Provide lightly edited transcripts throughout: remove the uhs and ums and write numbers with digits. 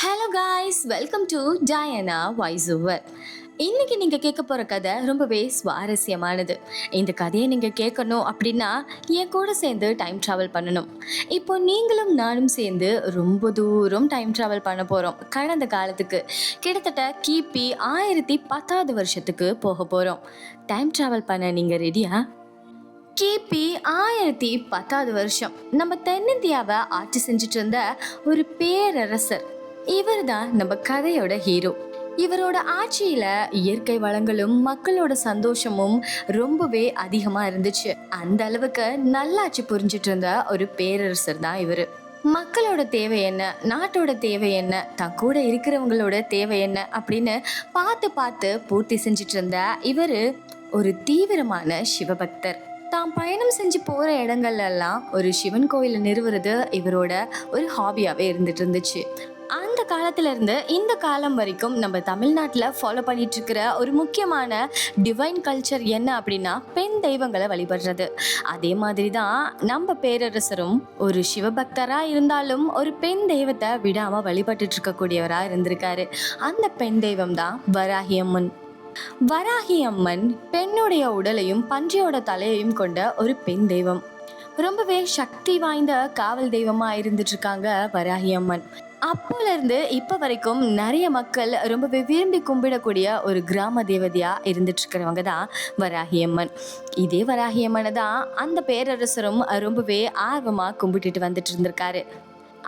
Hello guys, welcome to Diana voice over. இன்னைக்கு நீங்க கேட்க போற கதை ரொம்பவே சுவாரஸ்யமானது. இந்த கதையை நீங்க கேட்கணும் அப்படின்னா என் கூட சேர்ந்து டைம் டிராவல் பண்ணணும். இப்போ நீங்களும் நானும் சேர்ந்து ரொம்ப தூரம் டைம் டிராவல் பண்ண போறோம். கடந்த காலத்துக்கு கிட்டத்தட்ட கிபி 1010 வருஷத்துக்கு போக போறோம். டைம் டிராவல் பண்ண நீங்க ரெடியா? கிபி 1010 வருஷம் நம்ம தென்னிந்தியாவை ஆட்சி செஞ்சுட்டு இருந்த ஒரு பேரரசர். இவர் தான் நம்ம கதையோட ஹீரோ. இவரோட ஆட்சியில இயற்கை வளங்களும் மக்களோட சந்தோஷமும் ரொம்பவே அதிகமா இருந்துச்சு. அந்த அளவுக்கு நல்லாட்சி புரிஞ்சிட்டு இருந்த ஒரு பேரரசர் தான் இவரு. மக்களோட தேவை என்ன, நாட்டோட தேவை என்ன, தான் கூட இருக்கிறவங்களோட தேவை என்ன அப்படின்னு பார்த்து பார்த்து பூர்த்தி செஞ்சிட்டு இருந்த இவரு ஒரு தீவிரமான சிவபக்தர். தாம் பயணம் செஞ்சு போற இடங்கள்ல எல்லாம் ஒரு சிவன் கோயிலை நிறுவுறது இவரோட ஒரு ஹாபியாவே இருந்துட்டு இருந்துச்சு. அந்த காலத்துல இருந்து இந்த காலம் வரைக்கும் நம்ம தமிழ்நாட்டில் ஃபாலோ பண்ணிட்டு இருக்கிற ஒரு முக்கியமான டிவைன் கல்ச்சர் என்ன அப்படின்னா பெண் தெய்வங்களை வழிபடுறது. அதே மாதிரி தான் நம்ம பேரரசரும் ஒரு சிவபக்தரா இருந்தாலும் ஒரு பெண் தெய்வத்தை விடாம வழிபட்டு இருக்கக்கூடியவரா இருந்திருக்காரு. அந்த பெண் தெய்வம் தான் வராகி அம்மன். வராகி அம்மன் பெண்ணுடைய உடலையும் பன்றியோட தலையையும் கொண்ட ஒரு பெண் தெய்வம். ரொம்பவே சக்தி வாய்ந்த காவல் தெய்வமா இருந்துட்டு இருக்காங்க வராகி அம்மன். அப்போல இருந்து இப்ப வரைக்கும் நிறைய மக்கள் ரொம்பவே விரும்பி கும்பிடக்கூடிய ஒரு கிராம தேவதையா இருந்துட்டு இருக்கிறவங்க தான் வராகி அம்மன். இதே வராகி அம்மனை தான் அந்த பேரரசரும் ரொம்பவே ஆர்வமா கும்பிட்டுட்டு வந்துட்டு இருந்திருக்காரு.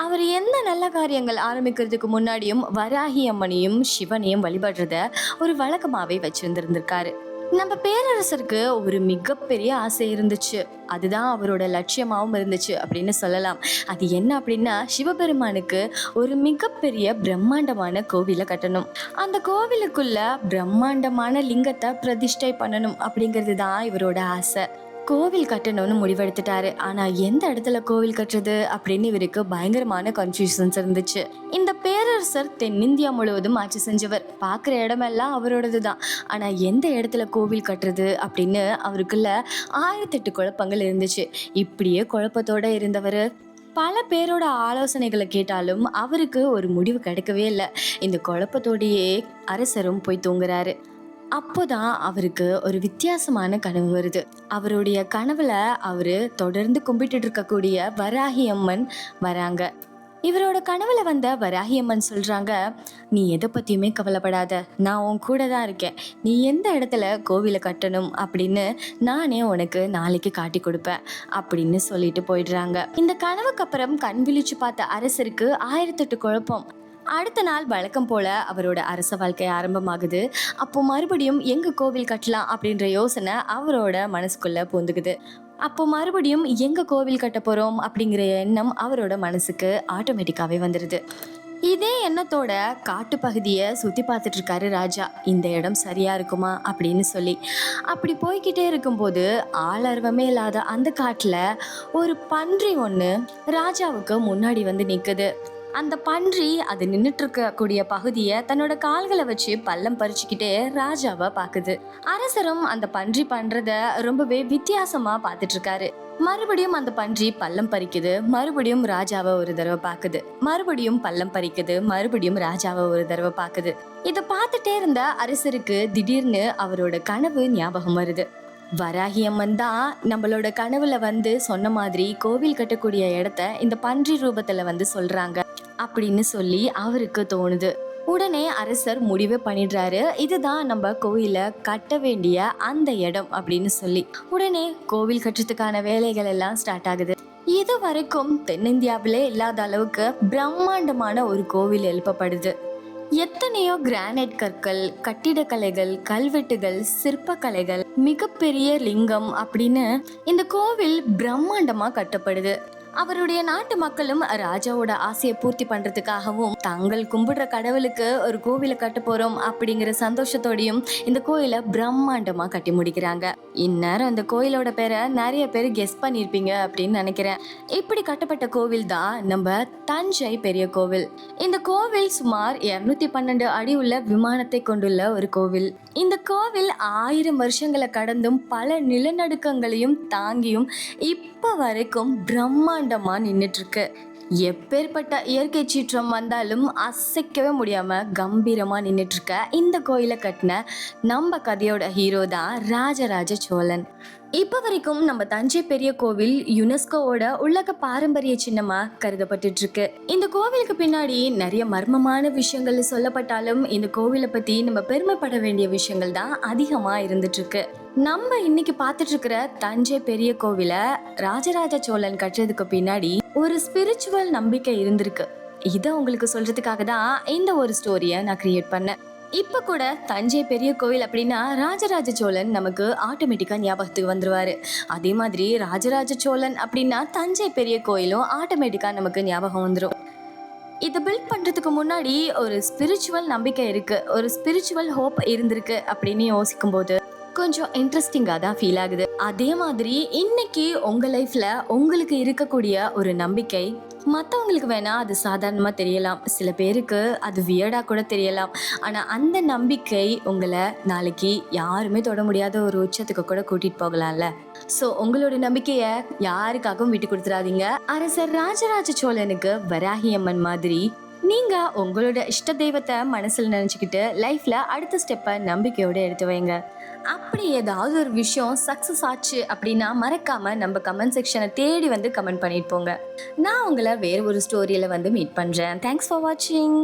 அவர் எந்த நல்ல காரியங்கள் ஆரம்பிக்கிறதுக்கு முன்னாடியும் வராகி அம்மனையும் சிவனையும் வழிபடுறத ஒரு வழக்கமாவே வச்சிருந்திருந்திருக்காரு. நம்ம பேரரசருக்கு ஒரு மிகப்பெரிய ஆசை இருந்துச்சு. அதுதான் அவரோட லட்சியமாகவும் இருந்துச்சு அப்படின்னு சொல்லலாம். அது என்ன அப்படின்னா சிவபெருமானுக்கு ஒரு மிகப்பெரிய பிரம்மாண்டமான கோவிலை கட்டணும். அந்த கோவிலுக்குள்ள பிரம்மாண்டமான லிங்கத்தை பிரதிஷ்டை பண்ணணும் அப்படிங்கிறது தான் இவரோட ஆசை. கோவில் கட்டணும்னு முடிவெடுத்துட்டாரு. ஆனா எந்த இடத்துல கோவில் கட்டுறது அப்படின்னு இவருக்கு பயங்கரமான கன்ஃபியூஷன்ஸ் இருந்துச்சு. இந்த பேரரசர் தென்னிந்தியா முழுவதும் ஆட்சி செஞ்சவர். பார்க்குற இடமெல்லாம் அவரோடது தான். ஆனா எந்த இடத்துல கோவில் கட்டுறது அப்படின்னு அவருக்குள்ள 1008 குழப்பங்கள் இருந்துச்சு. இப்படியே குழப்பத்தோட இருந்தவர் பல பேரோட ஆலோசனைகளை கேட்டாலும் அவருக்கு ஒரு முடிவு கிடைக்கவே இல்லை. இந்த குழப்பத்தோடையே அரசரும் போய் தூங்குறாரு. அப்போதான் அவருக்கு ஒரு வித்தியாசமான கனவு வருது. அவருடைய கனவுல அவரு தொடர்ந்து கும்பிட்டு இருக்கக்கூடிய வராகி அம்மன் வராங்க. இவரோட கனவுல வந்த வராகி அம்மன் சொல்றாங்க, நீ எதை பத்தியுமே கவலைப்படாத, நான் உன் கூட தான் இருக்கேன். நீ எந்த இடத்துல கோவிலை கட்டணும் அப்படின்னு நானே உனக்கு நாளைக்கு காட்டி கொடுப்பேன் அப்படின்னு சொல்லிட்டு போயிடுறாங்க. இந்த கனவுக்கு அப்புறம் கண் விழிச்சு பார்த்த அரசருக்கு 1008 குழப்பம். அடுத்த நாள் வழக்கம் போல அவரோட அரச வாழ்க்கை ஆரம்பமாகுது. அப்போ மறுபடியும் எங்க கோவில் கட்டலாம் அப்படின்ற யோசனை அவரோட மனசுக்குள்ள பூந்துக்குது. அப்போ மறுபடியும் எங்க கோவில் கட்ட போறோம் அப்படிங்கிற எண்ணம் அவரோட மனசுக்கு ஆட்டோமேட்டிக்காவே வந்துடுது. இதே எண்ணத்தோட காட்டு பகுதியை சுத்தி பார்த்துட்டு இருக்காரு ராஜா. இந்த இடம் சரியா இருக்குமா அப்படின்னு சொல்லி அப்படி போய்கிட்டே இருக்கும்போது ஆளர்வமே இல்லாத அந்த காட்டுல ஒரு பன்றி ஒண்ணு ராஜாவுக்கு முன்னாடி வந்து நிக்குது. அந்த பன்றி அது நின்றுட்டு இருக்கக்கூடிய பகுதியை தன்னோட கால்களை வச்சு பள்ளம் பறிச்சுக்கிட்டே ராஜாவை பாக்குது. அரசரும் அந்த பன்றி பண்றத ரொம்பவே வித்தியாசமா பார்த்துட்டு இருக்காரு. மறுபடியும் அந்த பன்றி பள்ளம் பறிக்குது, மறுபடியும் ராஜாவை ஒரு தடவை பாக்குது, மறுபடியும் பள்ளம் பறிக்குது, மறுபடியும் ராஜாவை ஒரு தடவை பாக்குது. இதை பார்த்துட்டே இருந்த அரசருக்கு திடீர்னு அவரோட கனவு ஞாபகம் வருது. வராகி அம்மன் தான் நம்மளோட கனவுல வந்து சொன்ன மாதிரி கோவில் கட்டக்கூடிய இடத்த இந்த பன்றி ரூபத்துல வந்து சொல்றாங்க அப்படின்னு சொல்லி அவருக்கு தோணுது. உடனே அரசர் முடிவே பண்ணிடுறாரு, இதுதான் நம்ம கோயில கட்ட வேண்டிய அந்த இடம் அப்படின்னு சொல்லி. உடனே கோவில் கட்டுறதுக்கான வேலைகள் எல்லாம் ஸ்டார்ட் ஆகுது. இது வரைக்கும் தென்னிந்தியாவிலே இல்லாத அளவுக்கு பிரம்மாண்டமான ஒரு கோவில் எழுப்பப்படுது. எத்தனையோ கிரானைட் கற்கள், கட்டிடக்கலைகள், கல்வெட்டுகள், சிற்பக்கலைகள், மிகப்பெரிய லிங்கம் அப்படின்னு இந்த கோவில் பிரம்மாண்டமா கட்டப்படுது. அவருடைய நாட்டு மக்களும் ராஜாவோட ஆசையை பூர்த்தி பண்றதுக்காகவும் தாங்கள் கும்பிடுற கடவுளுக்கு ஒரு கோவிலை கட்ட போறோம் அப்படிங்கிற சந்தோஷத்தோடையும் இந்த கோயிலை பிரம்மாண்டமா கட்டி முடிக்கிறாங்க. இந்நேரம் இந்த கோயிலோட பேரை நிறைய பேர் கெஸ் பண்ணிருப்பீங்க அப்படின்னு நினைக்கிறேன். இப்படி கட்டப்பட்ட கோவில் தான் நம்ம தஞ்சை பெரிய கோவில். இந்த கோவில் சுமார் 212 அடி உள்ள விமானத்தை கொண்டுள்ள ஒரு கோவில். இந்த கோவில் 1000 வருஷங்களை கடந்தும் பல நிலநடுக்கங்களையும் தாங்கியும் இப்ப வரைக்கும் பிரம்மாண்டமா நின்றுட்டு இருக்கு. எப்பேற்பட்ட இயற்கை சீற்றம் வந்தாலும் அசைக்கவே முடியாம கம்பீரமா நின்னுட்டு இருக்க இந்த கோயிலை கட்டின நம்ம கதையோட ஹீரோ தான் ராஜராஜ சோழன். இப்ப வரைக்கும் நம்ம தஞ்சை பெரிய கோவில் யுனெஸ்கோவோட உலக பாரம்பரிய சின்னமா கருதப்பட்டுட்டு இருக்கு. இந்த கோவிலுக்கு பின்னாடி நிறைய மர்மமான விஷயங்கள் சொல்லப்பட்டாலும் இந்த கோவிலை பத்தி நம்ம பெருமைப்பட வேண்டிய விஷயங்கள் தான் அதிகமா இருந்துட்டு இருக்கு. நம்ம இன்னைக்கு பார்த்துட்டு இருக்கிற தஞ்சை பெரிய கோவிலை ராஜராஜ சோழன் கட்டுறதுக்கு பின்னாடி ஒரு ஸ்பிரிச்சுவல் நம்பிக்கை இருந்திருக்கு. இதை உங்களுக்கு சொல்றதுக்காக தான் இந்த ஒரு ஸ்டோரியை நான் கிரியேட் பண்ணேன். இப்ப கூட தஞ்சை பெரிய கோவில் அப்படின்னா ராஜராஜ சோழன் நமக்கு ஆட்டோமேட்டிக்கா ஞாபகத்துக்கு வந்துருவாரு. அதே மாதிரி ராஜராஜ சோழன் அப்படின்னா தஞ்சை பெரிய கோயிலும் ஆட்டோமேட்டிக்கா நமக்கு ஞாபகம் வந்துடும். இதை பில்ட் பண்றதுக்கு முன்னாடி ஒரு ஸ்பிரிச்சுவல் நம்பிக்கை இருக்கு, ஒரு ஸ்பிரிச்சுவல் ஹோப் இருந்திருக்கு அப்படின்னு யோசிக்கும் போது கொஞ்சம் இன்ட்ரெஸ்டிங்காக தான் ஃபீல் ஆகுது. அதே மாதிரி இன்னைக்கு உங்க லைஃப்ல உங்களுக்கு இருக்கக்கூடிய ஒரு நம்பிக்கை மற்றவங்களுக்கு வேணா அது சாதாரணமாக தெரியலாம், சில பேருக்கு அது வியர்டாக கூட தெரியலாம். ஆனால் அந்த நம்பிக்கை உங்களை நாளைக்கு யாருமே தொட முடியாத ஒரு உச்சத்துக்கு கூட கூட்டிட்டு போகலாம்ல. ஸோ உங்களோட நம்பிக்கையை யாருக்காகவும் விட்டு கொடுத்துடாதீங்க. அரசர் ராஜராஜ சோழனுக்கு வராகி அம்மன் மாதிரி நீங்க உங்களோட இஷ்ட தெய்வத்தை மனசுல நினைச்சுக்கிட்டு லைஃப்ல அடுத்த ஸ்டெப்பை நம்பிக்கையோட எடுத்து வைங்க. அப்படி ஏதாவது ஒரு விஷயம் சக்சஸ் ஆச்சு அப்படின்னா மறக்காம நம்ம கமெண்ட் செக்ஷனை தேடி வந்து கமெண்ட் பண்ணிட்டு போங்க. நான் உங்களை வேற ஒரு ஸ்டோரியில வந்து மீட் பண்றேன். தேங்க்ஸ் ஃபார் வாட்சிங்.